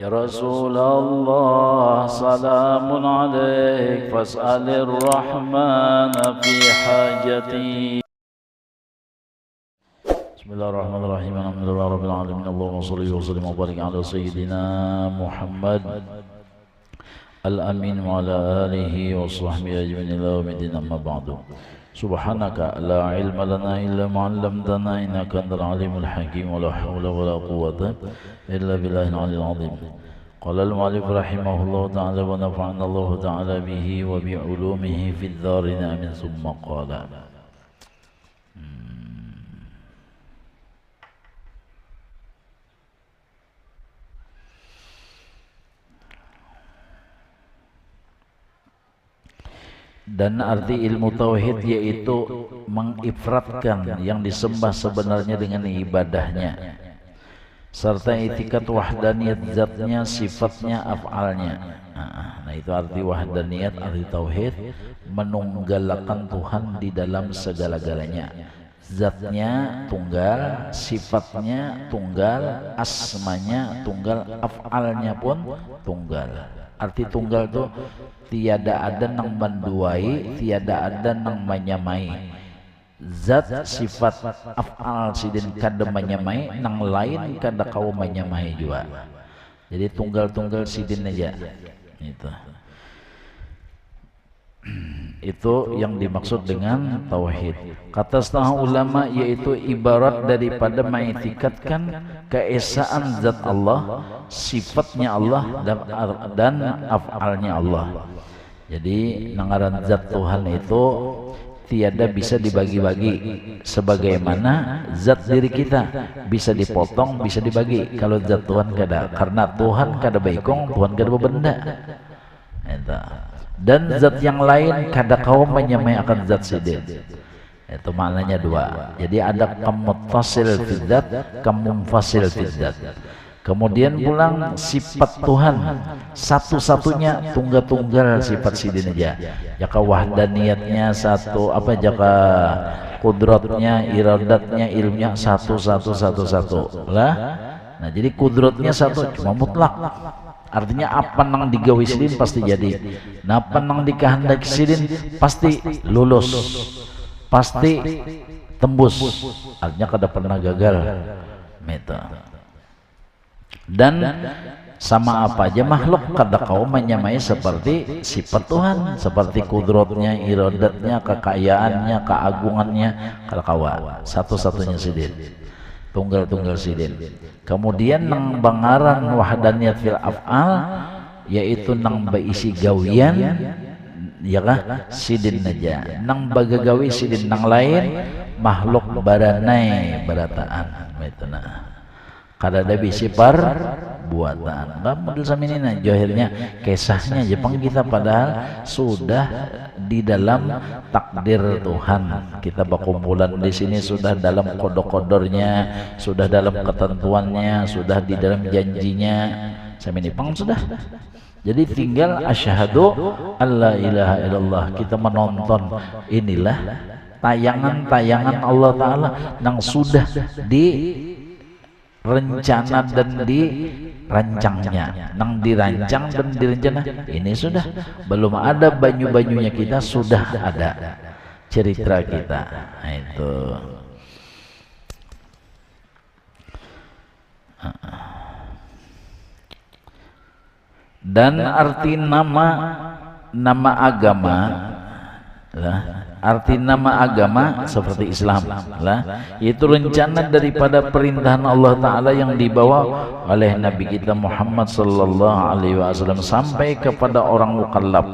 يا رسول الله سلام عليك فاسأل الرحمن في حاجتي. بسم الله الرحمن الرحيم الحمد لله رب العالمين اللهم صل وسلم وبارك على سيدنا محمد الأمين وعلى آله وصحبه أجمعين إلى يوم الدين أما بعد سبحانك لا علم لنا إلا ما علمتنا إنك أنت العليم الحكيم ولا حول ولا قوة إلا بالله العلي العظيم. قال المؤلف رحمه الله تعالى ونفعنا الله تعالى به وبعلومه في الدارين آمين. ثم قال dan arti ilmu tauhid yaitu mengifratkan yang disembah sebenarnya dengan ibadahnya serta itikat wahdaniyat zatnya, sifatnya, af'alnya. Nah itu arti wahdaniyat, arti tauhid, menunggalkan Tuhan di dalam segala-galanya. Zatnya tunggal, sifatnya tunggal, asmanya tunggal, af'alnya pun tunggal. Arti tunggal itu tiada ada nang menduai, tiada ada nang menyamai. Zat, sifat, af'al sidin kada menyamai, nang lain kada kau menyamai juga. Jadi tunggal-tunggal sidin aja. Itu yang dimaksud dengan tauhid. Kata setengah ulama yaitu ibarat daripada mengitikadkan keesaan zat Allah, sifatnya Allah dan af'alnya Allah. Jadi nangaran zat Tuhan itu tiada bisa dibagi-bagi sebagaimana zat diri kita bisa dipotong, bisa dibagi. Kalau zat Tuhan kada, karena Tuhan kada baikong, Tuhan kada benda. Dan zat yang lain kada kau menyamai akan zat sidin. Itu maknanya dua. Jadi ada kamuttasil fi dzat, kamunfasil fi dzat. Kemudian pulang sifat Tuhan satu-satunya tunggal-tunggal sifat sidin aja. Jaka wahdaniyatnya satu, apa jaka kudratnya, iradatnya, ilmunya satu lah. Nah jadi kudratnya satu, cuma mutlak. Artinya apa nang digawi sidin pasti jadi. Nah apa nang dikehendaki sidin pasti lulus, pasti tembus. Artinya kada pernah gagal. Meta. Dan sama apa aja makhluk kada kau menyamai seperti sifat Tuhan, seperti kudratnya, iradatnya, kekayaannya, keagungannya, kada kawa. Satu-satunya sidin, tunggal-tunggal sidin. Kemudian nang bangaran wahdaniyat fil af'al yaitu nang baisi gawian ya kah sidin aja, nang bagagawi sidin nang lain makhluk baranai barataan metana. Kada ada bisi par buatan. Nggak model saminina johirnya kisahnya Jepang kita padahal sudah di dalam takdir Tuhan. Kita berkumpulan di sini sudah dalam kodok-kodornya, sudah dalam ketentuannya, sudah di dalam janjinya. Saminipang sudah. Jadi tinggal asyhadu alla ilaha illallah. Kita menonton inilah tayangan-tayangan Allah Ta'ala yang sudah di rencana dan dirancangnya, nang dirancang dan direncana ini sudah belum ada banyu-banyunya kita sudah ada cerita kita. Nah, itu dan arti nama agama lah. Arti nama agama seperti Islam lah, yaitu rencana daripada perintahan Allah Ta'ala yang dibawa oleh Nabi kita Muhammad Sallallahu Alaihi Wasallam sampai kepada orang mukallaf.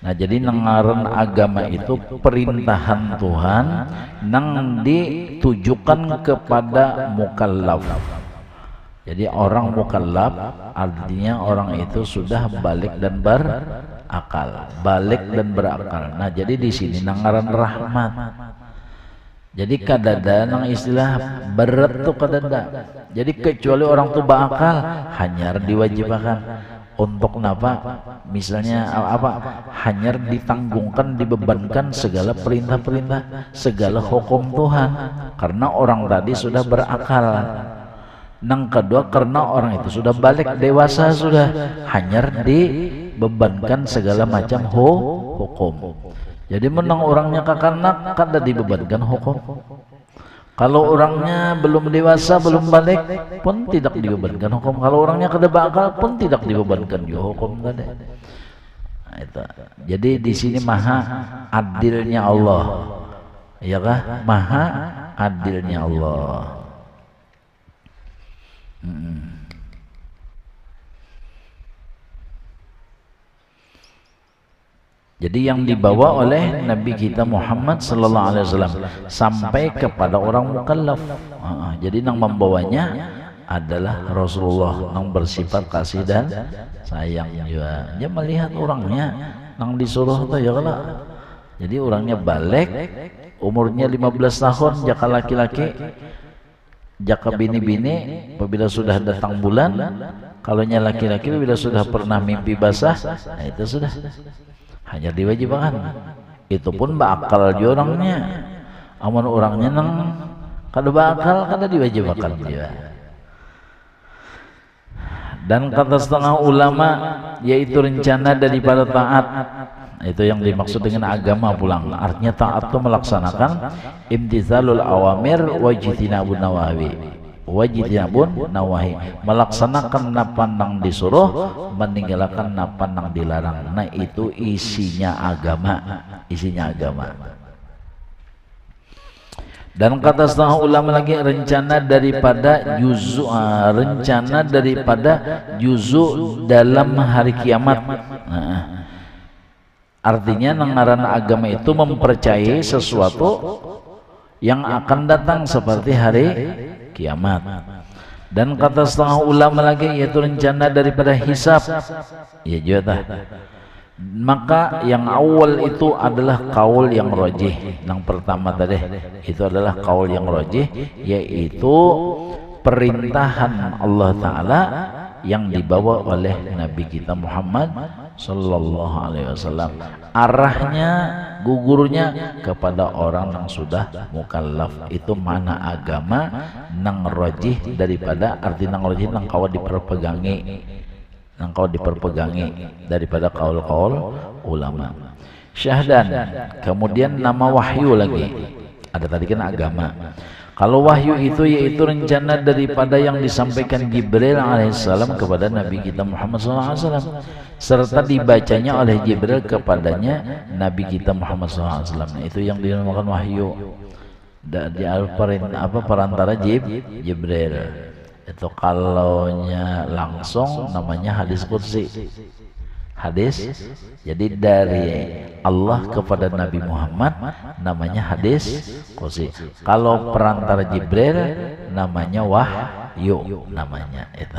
Nah jadi nangaran agama itu perintahan Tuhan nang ditujukan kepada mukallaf. Jadi orang mukallaf artinya orang itu sudah balik dan berakal, balik dan berakal. Nah jadi di sini nangaran rahmat. Jadi kadada nang istilah berat tuh kadada. Jadi kecuali orang tuh berakal hanyar diwajibkan untuk napa? Misalnya apa? Hanyar ditanggungkan, dibebankan segala perintah-perintah, segala hukum Tuhan. Karena orang tadi sudah berakal. Nang kedua karena orang itu sudah balik dewasa, sudah hanyar dibebankan segala macam hukum. Jadi menang orangnya kakanak kada dibebankan hukum. Kalau orangnya belum dewasa, belum balik pun tidak dibebankan hukum. Kalau orangnya kada bakal pun tidak dibebankan juga hukum kada. Nah, itu. Jadi di sini maha adilnya Allah. Ya kah? Maha adilnya Allah. Jadi yang dibawa oleh Nabi kita Muhammad sallallahu alaihi wasallam sampai kepada orang mukallaf. Jadi yang membawanya adalah Rasulullah yang bersifat kasih dan sayang juga. Dia melihat orangnya yang disuruh tuh ya kalau. Jadi orangnya balik umurnya 15 tahun, jaka laki-laki, jaka bini-bini apabila sudah datang bulan, kalaunya laki-laki apabila sudah pernah mimpi basah, nah itu sudah hanya diwajibkan. Itu pun bakal juga orangnya. Amun orangnya nang kada bakal kada diwajibkan dia. Dan kata setengah ulama yaitu rencana daripada taat. Itu yang dimaksud dengan agama pulang. Artinya taat itu melaksanakan imtithalul awamir wajtinabun nawawi. Wajtinabun nawahi, melaksanakan napa nang disuruh, meninggalkan napa nang dilarang. Nah itu isinya agama, isinya agama. Dan kata setengah ulama lagi rencana daripada juzu dalam hari kiamat. Artinya ngaran agama itu mempercayai sesuatu yang akan datang seperti hari kiamat. Dan kata setengah ulama lagi yaitu rencana daripada hisab. Ya juga. Maka yang awal itu adalah kaul yang rajih. Yang pertama tadi itu adalah kaul yang rajih, yaitu perintahan Allah Ta'ala yang dibawa oleh Nabi kita Muhammad sallallahu alaihi wasallam. Arahnya, gugurnya kepada orang yang sudah mukallaf. Itu mana agama nang rajih daripada arti nang rajih nang kau diperpegangi daripada kaul-kaul ulama. Syahdan, kemudian nama wahyu lagi. Ada tadi kan agama. Kalau wahyu itu yaitu rencana daripada yang disampaikan Jibril alaihissalam kepada Nabi kita Muhammad SAW, serta dibacanya oleh Jibril kepadanya Nabi kita Muhammad SAW. Nah, itu yang dinamakan wahyu. Di perantara Jibril. Itu kalaunya langsung namanya hadis qudsi. Hadis, jadi dari Allah kepada Nabi Muhammad namanya hadis qudsi. Kalau perantara Jibril namanya wahyu namanya itu.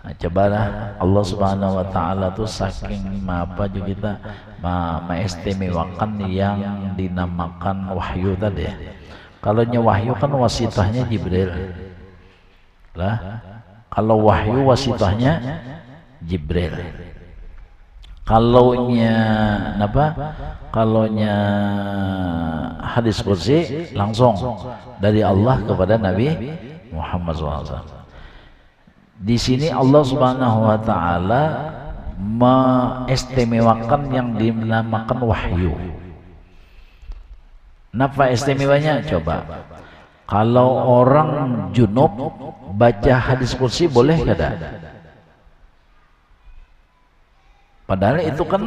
Nah, cobalah Allah Subhanahu wa taala tuh saking apa juga kita mengistimewakan yang dinamakan wahyu tadi. Kalau wahyu kan wasitahnya Jibril. Lah, kalau wahyu wasitahnya Jibril. Kalaunya hadis qudsi langsung dari Allah kepada Nabi Muhammad SAW. Di sini Allah Subhanahu wa taala mengistimewakan yang dinamakan wahyu. Napa istimewanya? Coba. Kalau orang junub baca hadis qudsi boleh kada? Padahal itu kan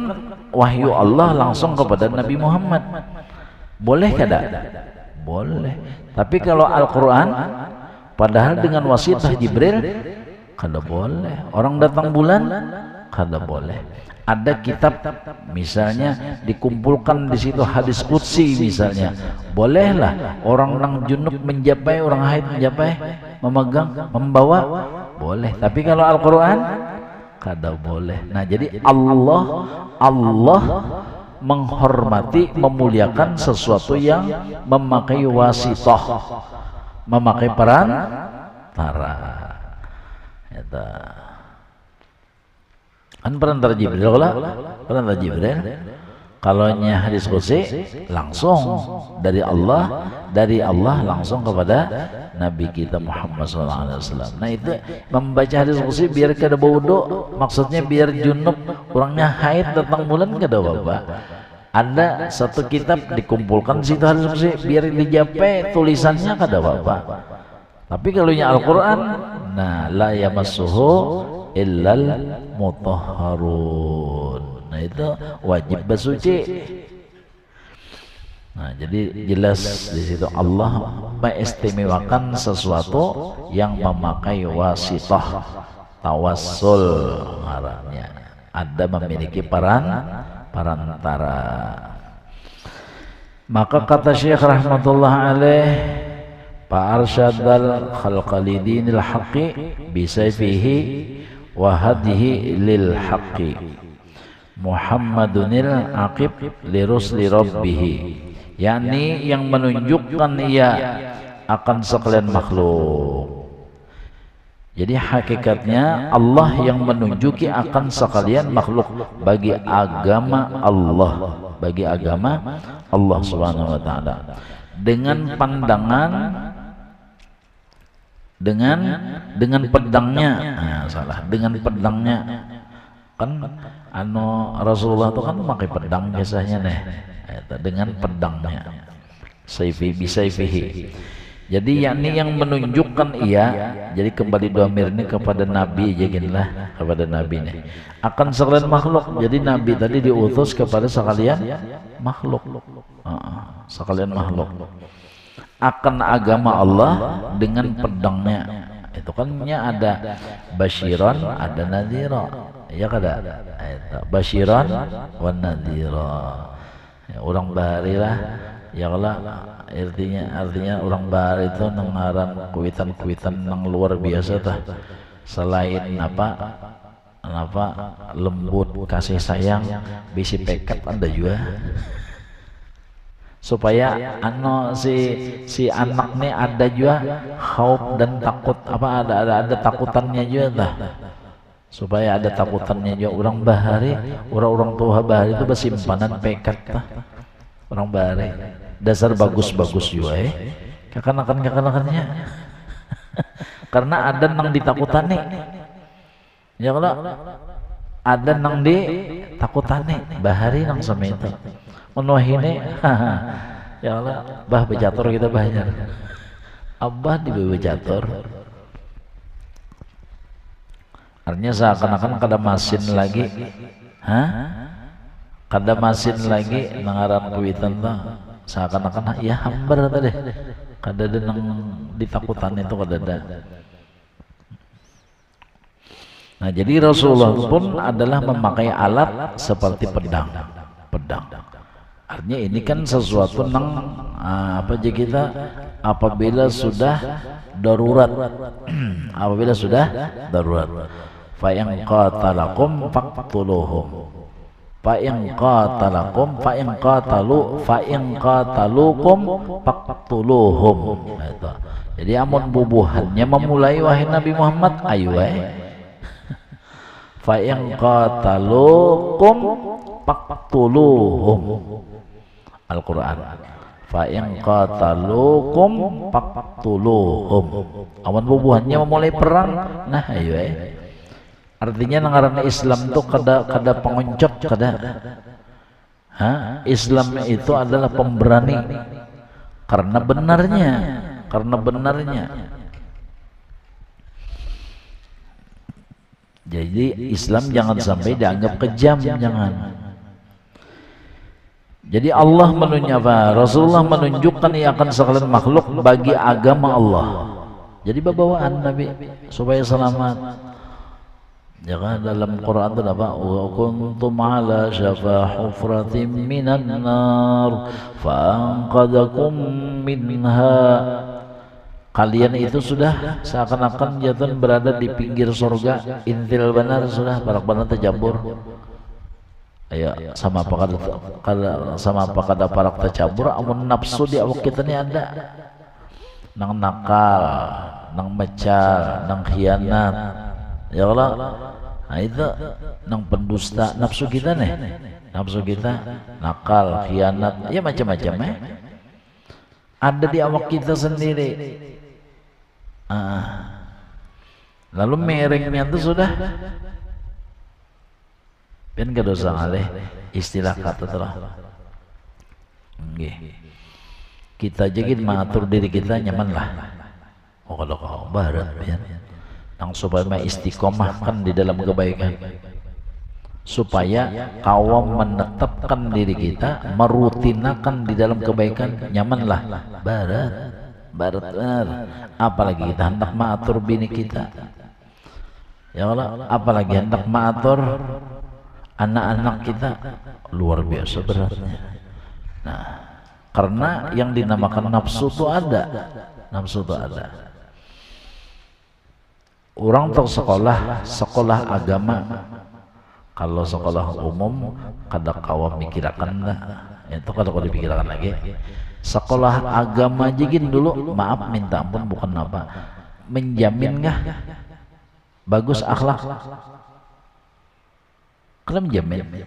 wahyu Allah langsung kepada Nabi Muhammad. Boleh kada? Boleh. Tapi kalau Al-Quran, padahal dengan wasitah Jibril, kada boleh. Orang datang bulan, kada boleh. Ada kitab misalnya dikumpulkan di situ hadis qudsi misalnya, bolehlah orang nang junub menjapai, orang haid menjapai, memegang, membawa, boleh. Tapi kalau Al-Quran kada boleh. Nah, jadi Allah menghormati, memuliakan sesuatu yang memakai wasithah, memakai perantara. Itu kan perantara Jibril lah, perantara Jibril. Kalaunya hadis qudsi langsung dari Allah langsung kepada Nabi kita Muhammad SAW. Nah itu membaca hadis qudsi biar kada wudu, maksudnya biar junub, orangnya haid datang bulan kada apa-apa. Ada satu kitab dikumpulkan situ hadis qudsi biar dijapai tulisannya kada apa-apa. Tapi kalau Al-Quran, nah la yamassuhu illal mutahharun. Nah itu wajib bersuci. Nah jadi jelas di situ Allah mengistimewakan sesuatu yang memakai wasitah, tawassul ngarannya. Ada memiliki perantara. Maka kata Syekh rahmatullah alaih, Fa'arsyadal khalqalidinil haqqi bisayfihi wa hadihi lil haqqi Muhammadunil aqib lirusli rabbihi, yakni yang menunjukkan ia akan sekalian makhluk. Jadi hakikatnya Allah yang menunjuki akan sekalian makhluk bagi agama Allah, bagi agama Allah Subhanahu wa taala, dengan pandangan, dengan pedangnya. Nah, salah, dengan pedangnya. Kan Rasulullah itu kan memakai pedang biasanya nih, dengan pedangnya, sayfi bisayfihi. Jadi yakni yang menunjukkan ia, jadi kembali dhamir ini kepada Nabi, jaginlah kepada Nabi nih, akan sekalian makhluk. Jadi Nabi tadi diutus kepada sekalian makhluk, sekalian makhluk, akan agama Allah dengan pedangnya. Itu kan ada basyiran, ada nadhira, ya kada? Basyiran wa nadhira. Ya, orang barilah, ya Allah, artinya orang bar itu nengaran kuitan-kuitan yang luar biasa tah. Selain apa lembut, kasih sayang, bisi pekat ada juga. Supaya si anak nih ada juga khauf dan takut, apa ada takutannya juga tah. Supaya ada takutannya juga. Orang bahari, orang tua bahari itu bersimpanan pekat tah. Orang bahari dasar bagus-bagus juga kekanakannya. Karena ada nang ditakutani, ya kalau ada nang ditakutani bahari nang sama itu menuhine. Ya Allah, bah bejator kita banyak, abah di bejator. Artinya seakan-akan kada masin lagi, kada masin lagi nangaran kuitan tuh, seakan-akan ya hambar tadi, kada ada nang ditakutan itu, kada ada. Nah jadi Rasulullah pun adalah memakai alat seperti pedang. Artinya ini kan sesuatu nang apa aja kita apabila sudah darurat, apabila sudah darurat. Fa in qatalakum faqtuluhum, fa in qatalukum faqtuluhum. Jadi amun bubuhannya memulai wahai Nabi Muhammad, ayo fa in qatalukum faqtuluhum. Al-Quran, fa in qatalukum faqtuluhum. Amun bubuhannya memulai perang, nah ayo artinya nangaran Islam itu kada pengoncok, kada. Islam itu adalah pemberani karena benarnya. Jadi Islam jangan sampai dianggap kejam, jangan. Jadi Allah Rasulullah menunjukkan ia akan sekalian makhluk bagi agama Allah. Jadi bawaan Nabi supaya selamat. Jangan dalam Quran itu apa? Wa kuntum ala syafa hufratin minan nar fa'anqadhakum minha. Kalian itu sudah seakan-akan jatuh berada di pinggir surga, intil benar sudah barak benar terjabur. Ayo sama apa kada parak tercabur, amun nafsu di awak kita ni ada nang nakal, nang mecal, nang khianat, ya Allah. Nah itu nang pendusta nafsu kita nih, nafsu kita nakal, khianat, ya macam-macam ada di awak kita sendiri. Lalu miringnya itu sudah kan kedosa alih istilah kata telah. Kita jadi mengatur diri kita nyaman lah. Oh kalau kau barat biar yang supaya istiqomah kan di dalam kebaikan, supaya kau menetapkan diri kita, merutinakan di dalam kebaikan, nyamanlah barat benar. Apalagi kita hendak mengatur bini kita, ya Allah, apalagi hendak mengatur anak-anak kita, luar biasa beratnya. Nah, karena yang dinamakan nafsu itu ada, nafsu itu ada. Orang tersekolah, sekolah agama, kalau sekolah umum kada kawa mikirakan dah, itu kada kau dipikirkan lagi. Sekolah agama jigin dulu, maaf minta ampun bukan apa, menjamin nggak bagus akhlak? Kalau menjamin,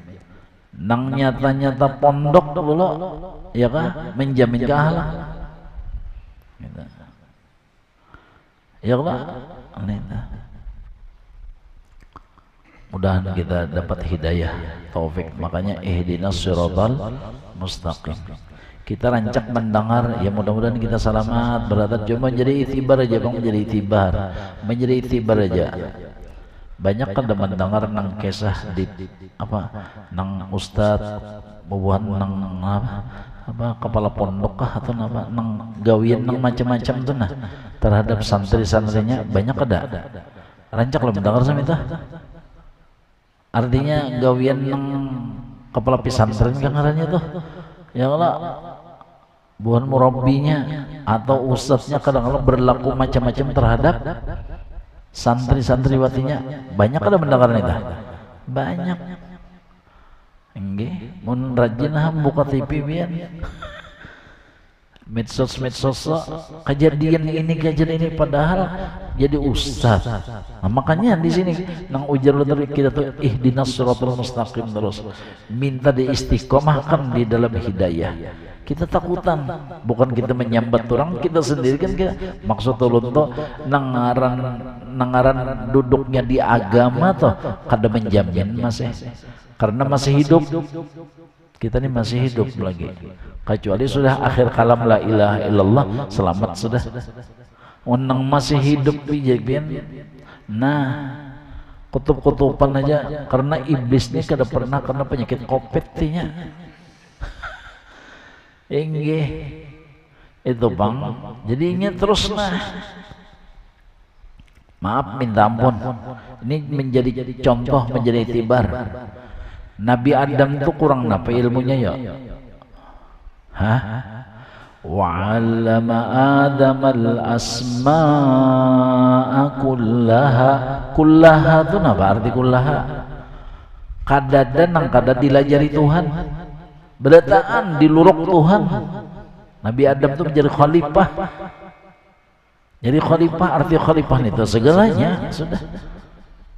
nang nyata-nyata pondok dulu, ya kah, menjamin ke akhlak? Ya Allah, mudahan kita dapat hidayah, taufik. Makanya ihdinas siratal mustaqim. Kita rancak mendengar, ya mudah-mudahan kita selamat beradat. Cuma jadi itibar aja bang, menjadi itibar, menjadi itibar aja. Banyak kan mendengar nang kisah di apa, nang ustad bubuhan nang apa kepala pondok kah atau apa nang gawian nang macam-macam tuh nah terhadap santri-santrinya banyak ada. Rancak lo mendengar sama itu. Artinya gawian nang kepala pesantren kan ngarannya tuh. Ya Allah, bukan murabbinya atau ustadznya kadang-kadang berlaku macam-macam terhadap santri-santriwatinya. Banyak ada mendengar itu. Banyak. Nggih, mun rajin buka TV biar medsos kejadian ini padahal jadi ustaz. Nah, makanya di sini nang ujar kita tuh ihdinas siratal mustaqim, terus minta diistiqomahkan di dalam hidayah. Kita takutan, bukan kita menyambat orang, kita sendiri kan kita maksud ulun tuh nangaran duduknya di agama tuh kada menjamin masih, karena masih hidup. Kita ini masih hidup lagi, kecuali sudah akhir kalam la ilaha illallah, selamat sudah. Menang masih hidup pijabian. Nah, kutub-kutupan aja, karena iblis ini kada pernah karena penyakit COVID-nya. Inggih itu bang, jadinya terus nah. Maaf minta ampun, ini menjadi contoh, menjadi itibar. Nabi Adam itu kurang apa ilmunya ya? Hah? Wa'allama Adam al-asma'a kullaha. Kullaha itu apa arti kullaha? Kadada nang kada dilajari Tuhan, berataan diluruk Tuhan. Nabi Adam itu menjadi khalifah. Jadi khalifah, arti khalifah itu segalanya sudah.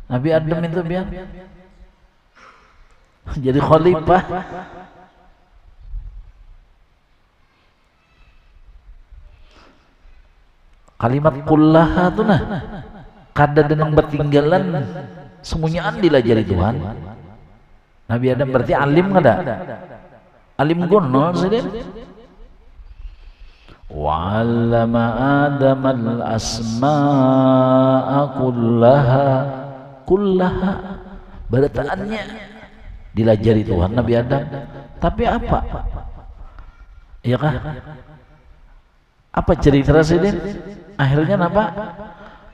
Nabi Adam itu biar jadi khalifah. Kalimat kullaha itu nah kada denang bertinggalan, semuanya dilajari Tuhan. Nabi Adam berarti alim kada? Alim gunul sih. Wa'allama Adam al-asma'a kullaha. Berataannya dilajari Tuhan Nabi Adam. Tapi apa? Ya kah? Apa cerita Rasulullah? Akhirnya apa?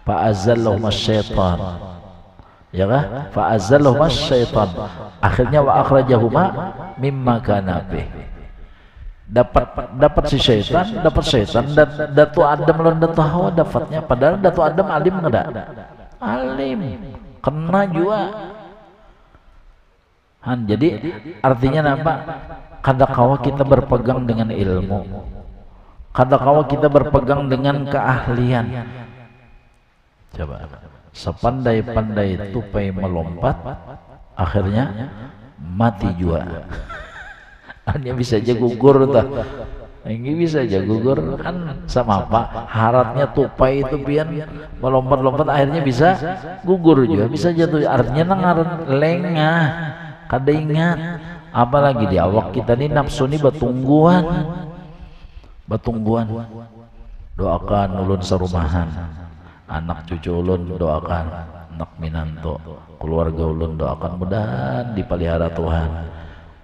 Fa'azallahuma syaitan. Ya kah? Fa'azallahuma syaitan. Akhirnya wa akhrajahuma mimma kana bih. Dapat si syaitan, dan Datu Adam lawan Datu Hawa dapatnya. Padahal Datu Adam alim enggak? Alim. Kena juga. Jadi artinya apa? Kadang-kala kita berpegang dengan ilmu, kadang-kala kita berpegang dengan keahlian. Coba sepandai-pandai tupai melompat, akhirnya mati juga. Hanya bisa aja gugur tuh. Ini bisa aja gugur kan sama apa? Haratnya tupai itu pian melompat-lompat akhirnya bisa gugur juga, bisa jatuh. Artinya nangaran lengah, kada ingat. Apalagi di awak kita nih nafsu nih batungguan. Doakan ulun serumahan, anak cucu ulun doakan, anak minanto, keluarga ulun doakan mudahan dipelihara Tuhan.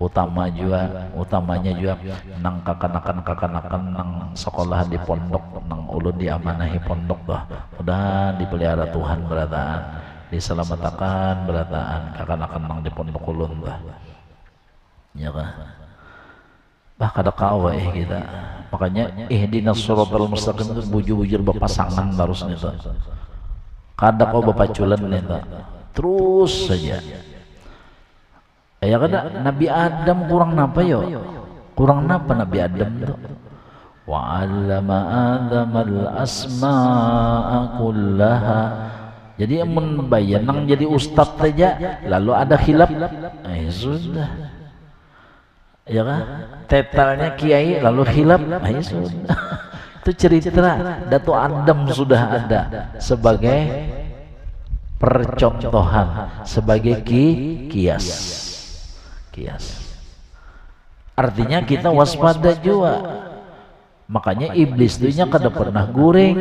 Utamanya juga nang kakanakan nang sekolah di pondok, nang ulun diamanahi pondok dah, mudahan dipelihara Tuhan berataan, diselamatkan berataan kakanakan nang di pondok ulun dah. Ya kah? Bah kada kawa kita. Makanya ihdinas shiratal mustaqim itu bujur-bujur berpasangan terus nih tuh. Kada kau bepaculan nih tuh. Terus saja. Ya kada Nabi Adam kurang napa yo? Kurang napa Nabi Adam tuh? Wa 'allama Adamal asma'a kullaha. Jadi mun bayanang jadi ustaz saja lalu ada khilaf, sudah. Ya kan? Tetalnya kiai lalu khilaf, sudah. Itu cerita Datu Adam sudah ada sebagai percontohan, sebagai kias. Artinya kita waspada juga. Makanya iblis dunya kada pernah goreng.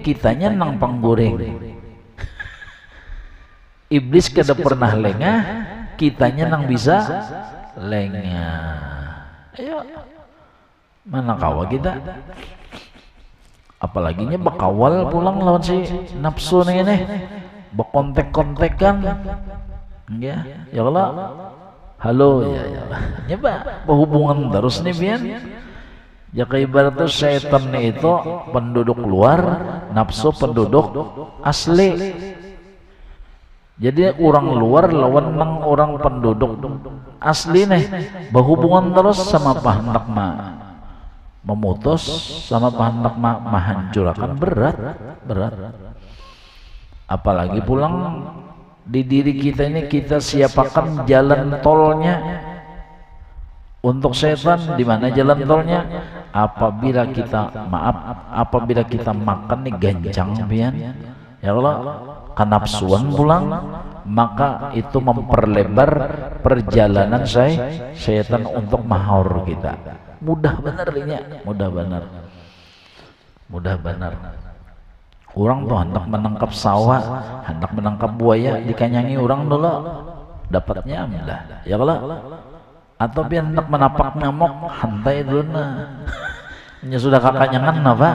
Kitanya nang panggoreng. Iblis kada pernah lengah, kitanya nang bisa lengah. Ayo, mana kawa kita? Apalaginya bakawal pulang lawan si nafsu nih. Bekontek-kontekan, ya Allah, halo, ya, nyoba berhubungan terus nih bian. Ya kayak ibaratnya setan itu penduduk luar, nafsu penduduk asli. Jadi orang luar lawan nang orang penduduk asli nih, berhubungan terus sama pahendak memutus, sama pahendak menghancurkan berat. Apalagi pulang di diri kita ini kita siapakan jalan tolnya untuk setan. Di mana jalan tolnya? Apabila kita makan nih gancang pian, ya Allah, kanapsuan pulang, maka itu memperlebar perjalanan setan untuk mahaur kita. Mudah benar. Orang tuh hendak menangkap sawah, hendak menangkap buaya, dikanyangi orang dulu, dapatnya mudah. Ya Allah. Atau biar hendak menapak nyamuk, hantai dulu nah. Ini sudah kakanyangan apa?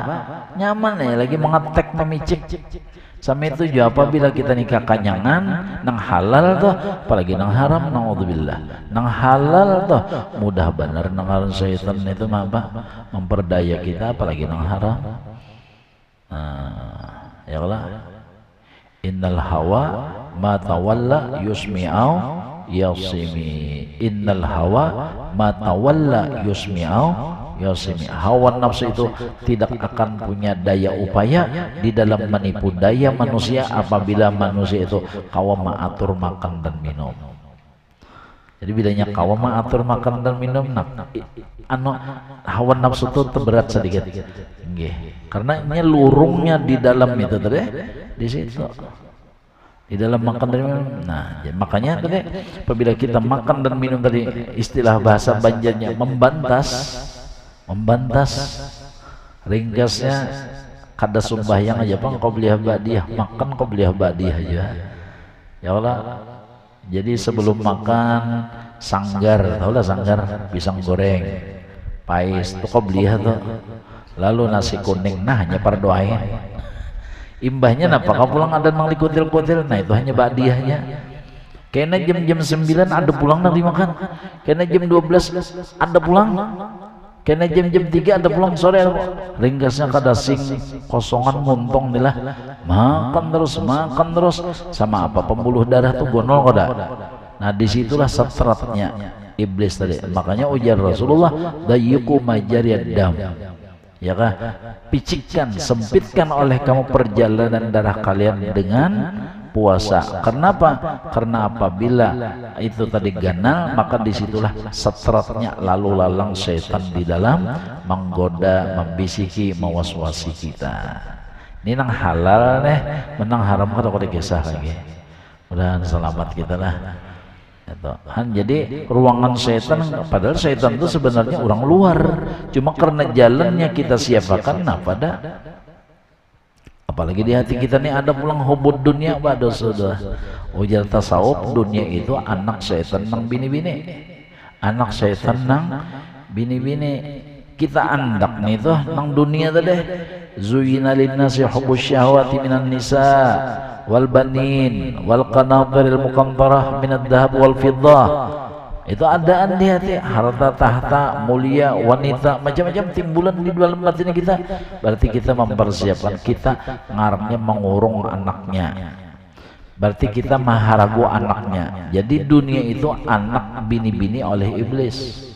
Nyaman ya, lagi mengetek memicik. Sama itu juga apabila kita nikah kanyangan, nang halal tuh, apalagi nang haram, naudzubillah. Nang halal tuh, mudah benar nang haram syaitan itu memperdaya kita, apalagi nang haram. Ya Allah, innal hawa ma tawalla yusmi'au yasimi. Innal hawa ma tawalla yusmi'au yasimi. Hawa nafsu itu tidak akan punya daya upaya di dalam menipu daya manusia apabila manusia itu kawam mengatur makan dan minum. Jadi bilanya kawam mengatur makan dan minum, hawa nafsu itu terberat sedikit. Karena ini lurungnya di dalam itu tadi, di situ, di dalam makan dan minum. Nah, ya, makanya tadi, apabila kita makan dan minum tadi, istilah bahasa Banjarnya membantas, ringkasnya kada sembahyang aja bang, kau beli badiah, makan kau beli badiah aja. Ya Allah. Jadi sebelum makan sanggar, tau lah sanggar, pisang goreng, pais, tuh kau beli tuh. Lalu nasi kuning, nah hanya perdoain. Imbahnya napa kau pulang ada mang likutil-kutil, nah itu hanya badiahnya. Kena jam 9 ada pulang nak dimakan. Kena jam 12 ada pulang. Kena jam 3 ada pulang sore. Ringkasnya kada sing kosongan muntong nilah. Makan terus sama apa pembuluh darah tuh gonol kada. Nah disitulah stratnya iblis tadi. Makanya ujar Rasulullah dayyuku majariyad dam. Ya kah? Picikkan, sempitkan oleh kamu perjalanan darah kalian dengan puasa. Kenapa? Karena apabila itu tadi ganal, maka disitulah setratnya lalu lalang setan di dalam menggoda, membisiki, mewaswasi kita. Ini nang halal nih, menang haram kalau dikisah lagi. Mudah-mudahan selamat kita lah. Jadi ruangan setan, padahal setan itu sebenarnya orang luar, cuma karena jalannya kita siapakan. Nah pada apalagi di hati kita nih ada pulang hubud dunia, pada sudah ujar tasawuf, dunia itu anak setan nang bini-bini, anak setan nang bini-bini. Kita andak nih tuh nang dunia tadi, zuyina linnasi hubbus syahwati minan nisa wal banin wal qanatiril muqantarah minad dhahab wal fiddah. Itu adaan di hati, harta tahta, mulia, wanita, macam-macam timbulan di dalam batin kita. Berarti kita mempersiapkan, kita ngarangnya mengurung anaknya. Berarti kita maharagu anaknya. Jadi dunia itu anak bini-bini oleh iblis.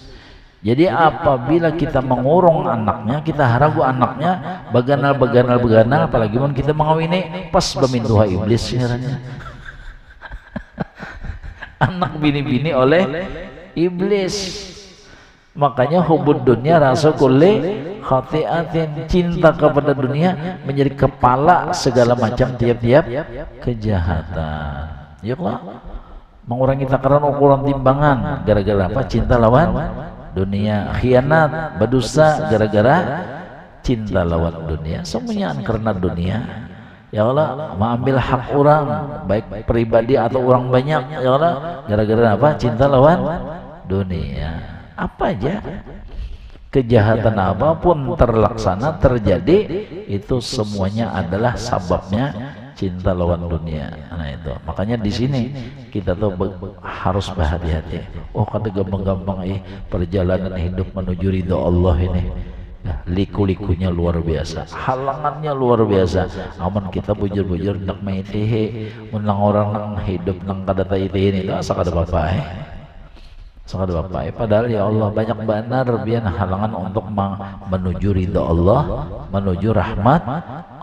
Jadi apabila kita mengurung anaknya, kita haragu anaknya, beganal, apalagi mun kita mengawini pas bemintuha iblis sebenarnya. Anak bini-bini oleh iblis. Makanya hubud dunia rasa kulli khati'atin, cinta kepada dunia menjadi kepala segala macam tiap-tiap kejahatan. Yuklah, mengurangi takaran ukuran timbangan gara-gara apa? Cinta lawan dunia, khianat, berdusta gara-gara cinta lawan dunia. Semuanya karena dunia. Ya Allah, mengambil hak orang, baik pribadi atau orang banyak. Ya Allah, gara-gara apa? Cinta lawan dunia. Apa aja kejahatan apapun terlaksana, terjadi, itu semuanya adalah sababnya cinta lawan dunia. Nah itu makanya di sini kita tuh harus berhati-hati. Oh kata gampang-gampang perjalanan hidup menuju ridho Allah ini, nah, liku-likunya luar biasa, halangannya luar biasa. Aman kita bujur-bujur nak maitihe, menang orang nang hidup nang kada taitihin itu asa kada bapak sakada bapak. Padahal ya Allah banyak benar biar halangan untuk menuju ridho Allah, menuju rahmat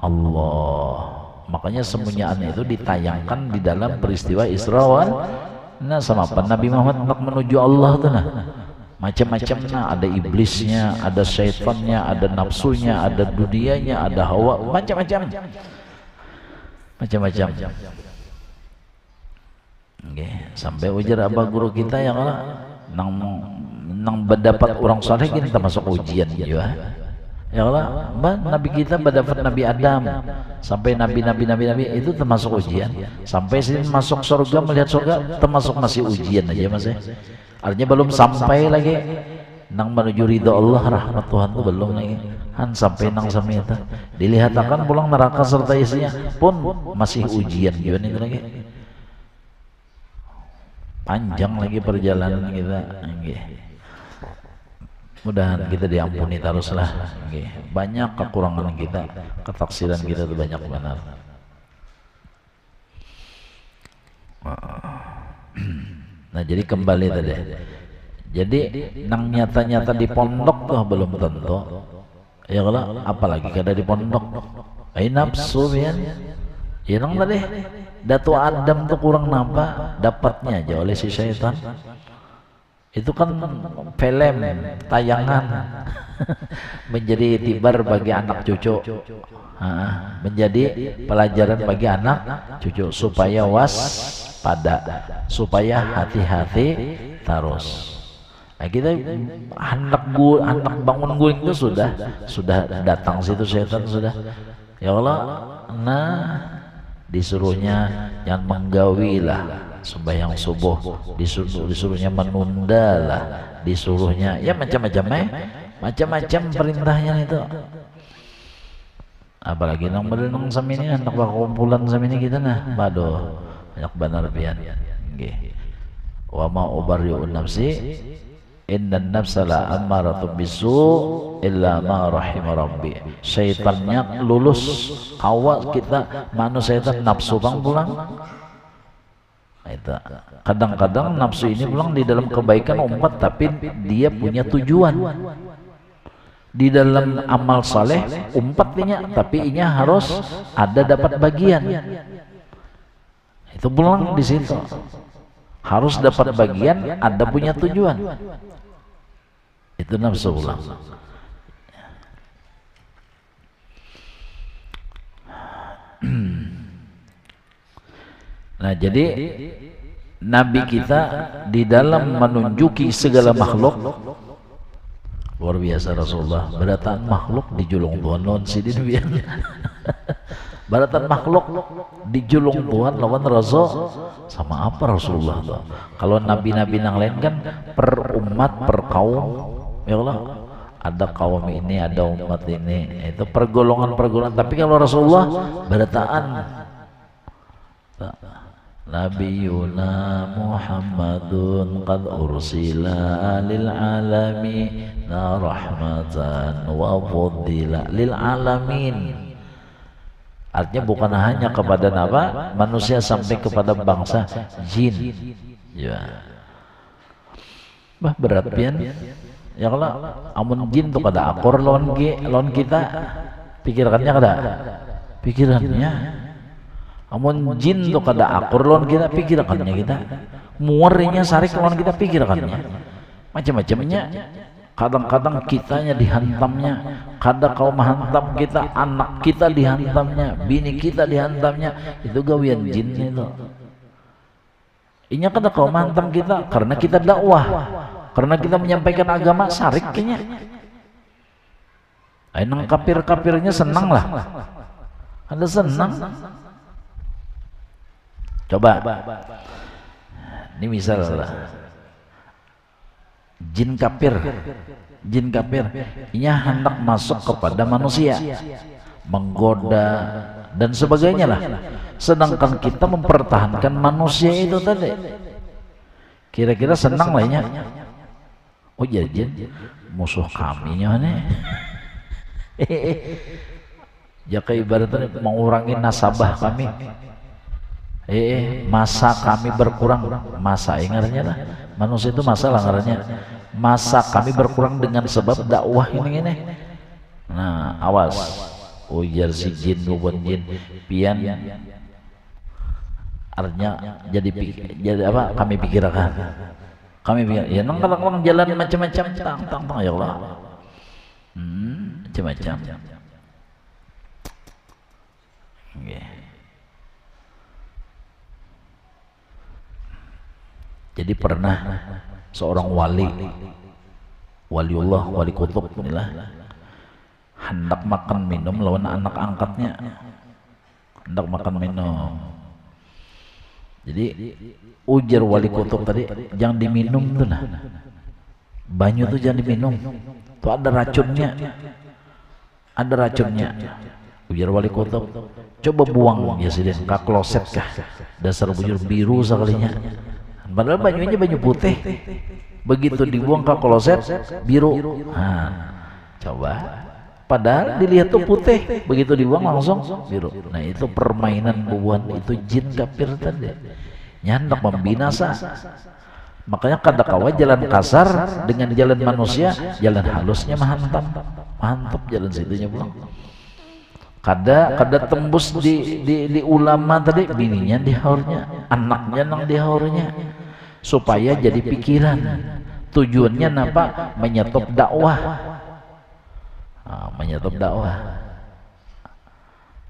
Allah. Makanya semuanya itu ditayangkan di dalam peristiwa Isra wal Nah sama apa Nabi Muhammad untuk menuju Allah tuh nah macam-macam, nah ada iblisnya, ada syaitannya, ada nafsunya, ada dunianya, ada hawa, macam-macam. Okay. Sampai ujar abah guru kita yang nang mendapat orang saleh kita masuk ujian juga. Ya Allah, Nabi kita mendapat Nabi Adam, sampai Nabi itu termasuk ujian. Sampai sini masuk surga, melihat surga termasuk masih ujian aja masih. Artinya belum sampai lagi nang menuju ridho Allah, rahmat Tuhan tuh belum lagi. Sampai nang sami itu dilihat akan pulang neraka serta isinya pun masih ujian juga nih lagi. Panjang lagi perjalanan kita. Mudah-mudahan kita diampuni teruslah. Banyak kekurangan kita, ketaksiran kita itu banyak benar. Nah jadi kembali tadi. Jadi nang nyata-nyata di pondok tuh belum tentu. Ya kalau apalagi kada di pondok. Nafsu ya. Ya nang tadi. Datu Adam tuh kurang nampak dapatnya aja oleh si syaitan. Itu kan film tayangan menjadi itibar bagi anak cucu, menjadi pelajaran bagi anak cucu supaya waspada, supaya hati-hati terus. Nah, kita anak bangun guling itu sudah datang situ setan sudah. Ya Allah, nah disuruhnya yang menggawilah sembahyang subuh, disuruhnya menunda lah, disuruhnya ya macam-macam perintahnya itu. Apalagi nang berenang sama ini anak kumpulan sama ini kita nah, baduh banyak benar pian. Wa ma ubarri'un nafsi innan nafsa la ammaratun bisu illa ma rahima rabbi. Syaitannya lulus kawat kita manusia setan nafsu bang pulang. Itu kadang-kadang nafsu ini pulang di dalam kebaikan umat, tapi dia punya tujuan. di dalam amal saleh umpatnya, tapi inya harus ada dapat bagian. Itu pulang di situ. Harus dapat bagian, ada punya tujuan. Itu nafsu ulang. Nah, jadi Nabi kita di dalam menunjuki segala makhluk luar biasa. Rasulullah berataan makhluk dijulung Tuhan lawan sidin biar barataan makhluk dijulung Tuhan lawan Rasul sama apa Rasulullah tuh. Kalau nabi-nabi yang lain kan per umat per kaum, ya Allah, ada kaum ini ada umat ini, itu pergolongan-pergolongan. Tapi kalau Rasulullah berataan Nabiyuna Muhammadun qad ursila lil alamina rahmatan wa fuddila lil alamin. Artinya bukan hanya kepada manusia, sampai kepada bangsa jin. Ya. Bah berat pian. Ya kalau amun jin tuh kada akur lawan kita, pikirannya kada. Pikirannya amun jin tuh kada akur lawan kita, pikirannya kita. Muarnya sarik lawan kita, pikirannya. Macam-macamnya. Kadang-kadang kitanya dihantamnya, kadang kaum hantam kita, anak kita dihantamnya, bini kita dihantamnya. Itu gawian jin itu. Inya kadang kaum hantam kita karena kita dakwah, karena kita menyampaikan agama, sarik kayaknya. Nang kafir-kafirnya senang lah. Ada senang. Coba. Ini misal lah. Jin kafir, ia hendak masuk kepada manusia, menggoda dan sebagainya lah. Sedangkan kita mempertahankan manusia itu tadi. Kira-kira senang lahnya. Oh ya jin, musuh kami nih. Ya kayak ibaratnya mengurangi nasabah kami. Masa kami berkurang, masa ingatnya lah. Manusia itu masalah ngarannya. Masa kami berkurang dengan sebab dakwah ini. Nah, awas. Ujar si jin bukan jin pian. Artinya jadi apa? Kami pikirkan. Kami pikir, ya nang kalau jalan macam-macam tang ya Allah. Macam-macam. Okay. Jadi pernah seorang waliullah, wali kutub inilah, hendak makan minum lawan anak angkatnya, hendak makan minum. Jadi ujar wali kutub tadi, jangan diminum tuh nah, banyu tuh jangan diminum, tuh ada racunnya, Ujar wali kutub, coba buang ya sih, kak kloset kah, dasar bujur biru sekalinya. Padahal banyunya banyu putih, begitu dibuang ke kloset biru. Nah, coba, padahal dilihat tuh putih, begitu dibuang langsung biru. Nah itu permainan bubuhan itu jin kafir tadi, nyandak membinasa. Makanya kadang-kala jalan kasar dengan jalan manusia, jalan halusnya mantap jalan situnya pulang. Kada tembus di ulama tadi, bininya dihaurnya, anaknya nang dihaurnya, supaya jadi pikiran. Tujuannya apa? Menyetop dakwah. Menyetop dakwah.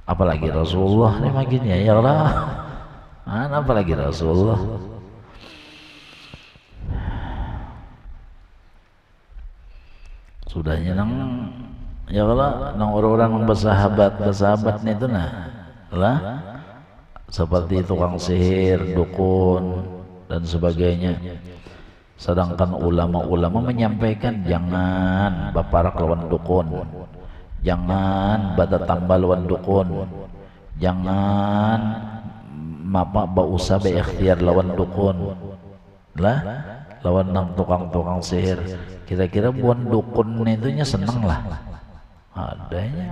Apalagi Rasulullah nih makinnya ya Allah. Apalagi Rasulullah. Sudahnya nang ya Allah, nang orang-orang yang bersahabatnya itu lah seperti tukang sihir, dukun dan sebagainya. Sedangkan ulama-ulama menyampaikan jangan baparak lawan dukun, jangan bata tambah lawan dukun, jangan usah berikhtiar lawan dukun lah, lawan nang tukang sihir. Kira-kira buan dukun itunya seneng lah. Adanya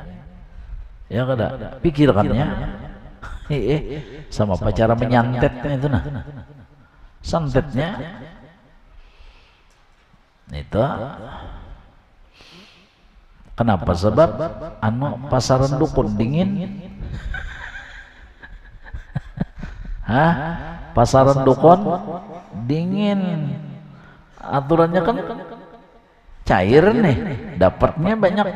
ya kada pikirkannya sama apa cara menyantetnya itu santetnya itu Kenapa? Sebab pasaran dukun dingin. Hah? Pasaran dukun dingin. Aturannya kan cair nih, dapatnya banyak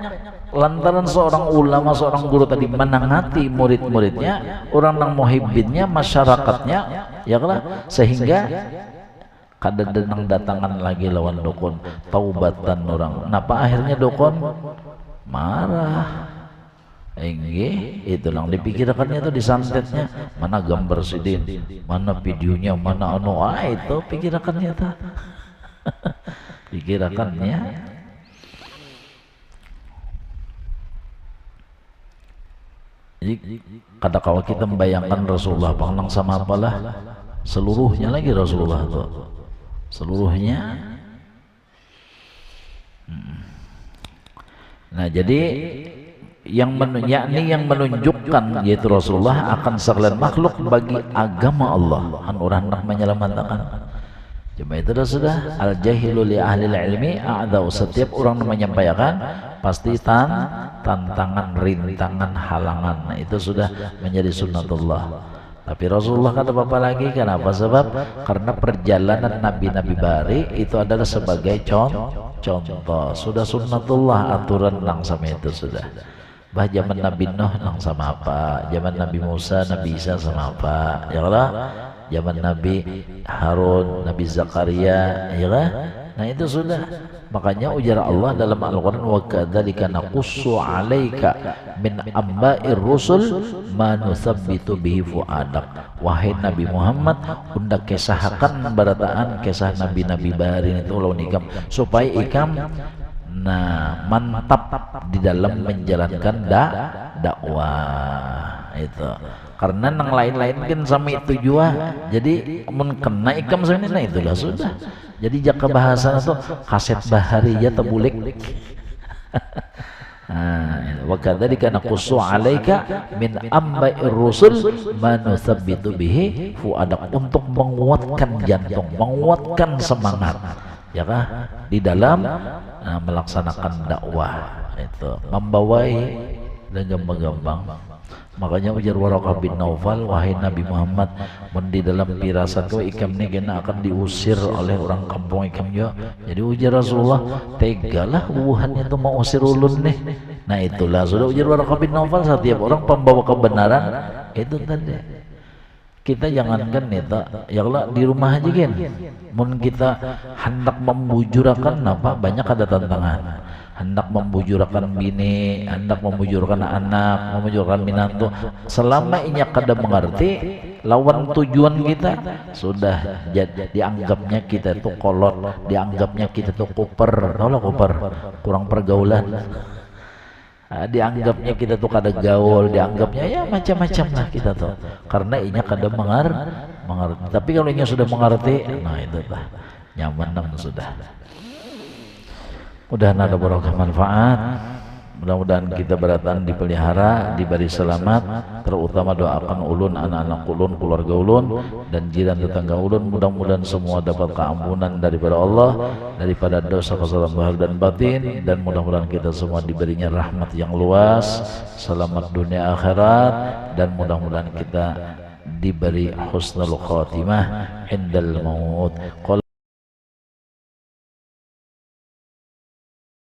lantaran seorang ulama, seorang guru tadi menangati murid-muridnya, orang yang muhibbinnya, masyarakatnya, ya kan, sehingga kada denang datangan lagi lawan dukun, taubatan orang. Napa akhirnya dukun marah. Itu lang dipikirkannya itu, disantetnya mana gambar sidin, mana videonya, mana itu pikirkannya itu. Pikirkannya. Jadi kadang-kala kita membayangkan Rasulullah pangang sama apalah seluruhnya lagi Rasulullah itu seluruhnya. Nah jadi yang menunjukkan yaitu Rasulullah akan sekalian makhluk bagi agama Allah, orang nak menyelamatkan. Cuma itu sudah al jahilu li ahli ilmi a'dau. Setiap orang menyampaikan pasti tantangan, rintangan, halangan. Nah, itu sudah menjadi sunnatullah. Tapi Rasulullah kata apa lagi? Kenapa? Sebab karena perjalanan nabi-nabi bari itu adalah sebagai contoh. Sudah sunnatullah, aturan lang sama itu sudah. Bah zaman Nabi Nuh nang sama apa, zaman Nabi Musa, Nabi Isa sama apa, ya Allah. Zaman Nabi Harun, Nabi Zakaria, ya kan? Nah itu sudah. Makanya ujar Allah dalam Al-Quran, wa kadzalika naqussu 'alaika min amba'ir rusul ma nusabbitu bihi fu'adak. Wahai Nabi Muhammad, undak kesahakan barataan kisah nabi-nabi barin itu lawan ikam supaya ikam mantap di dalam menjalankan dakwah itu. Karena nang lain-lain kan sama itu jua, jadi mun kena ikam sama ini, nah itulah sudah. Jadi jaka bahasa itu kaset bahari ya tebulik. Wa kadzalika naqussu 'alaika min amba'ir rusul ma nusabbitu bihi fu'adak, untuk menguatkan jantung, menguatkan semangat, ya kah, di dalam melaksanakan dakwah itu, membawai dan gampang-gampang. Makanya ujar Waraqah bin Naufal, wahai Nabi Muhammad, di dalam firasat kau ikam ni kena akan diusir oleh orang kampung ikam juga. Jadi ujar Rasulullah, tegalah bubuhannya itu mau usir ulun nih. Nah itulah sudah ujar Waraqah bin Naufal, setiap orang pembawa kebenaran itu tadi. Kita jangankan itu, ya Allah di rumah aja kan. Mun kita hendak membujurakan apa, banyak ada tantangan. Hendak membujurkan bini, hendak membujurkan anak, membujurkan minantu, selama inya kada mengerti lawan tujuan kita, sudah dianggapnya kita itu kolot, dianggapnya kita itu kuper, tahu lah kuper, kurang pergaulan, dianggapnya kita tuh kada gaul, dianggapnya ya macam-macam lah kita tuh, karena inya kada mengerti. Tapi kalau inya sudah mengerti, nah itu lah nyaman sudah. Mudah-mudahan ada barokah manfaat, mudah-mudahan kita beratan dipelihara, diberi selamat, terutama doakan ulun, anak-anak ulun, keluarga ulun, dan jiran tetangga ulun. Mudah-mudahan semua dapat keampunan daripada Allah, daripada dosa kesalahan zahir dan batin, dan mudah-mudahan kita semua diberinya rahmat yang luas, selamat dunia akhirat, dan mudah-mudahan kita diberi husnul khatimah indal maut.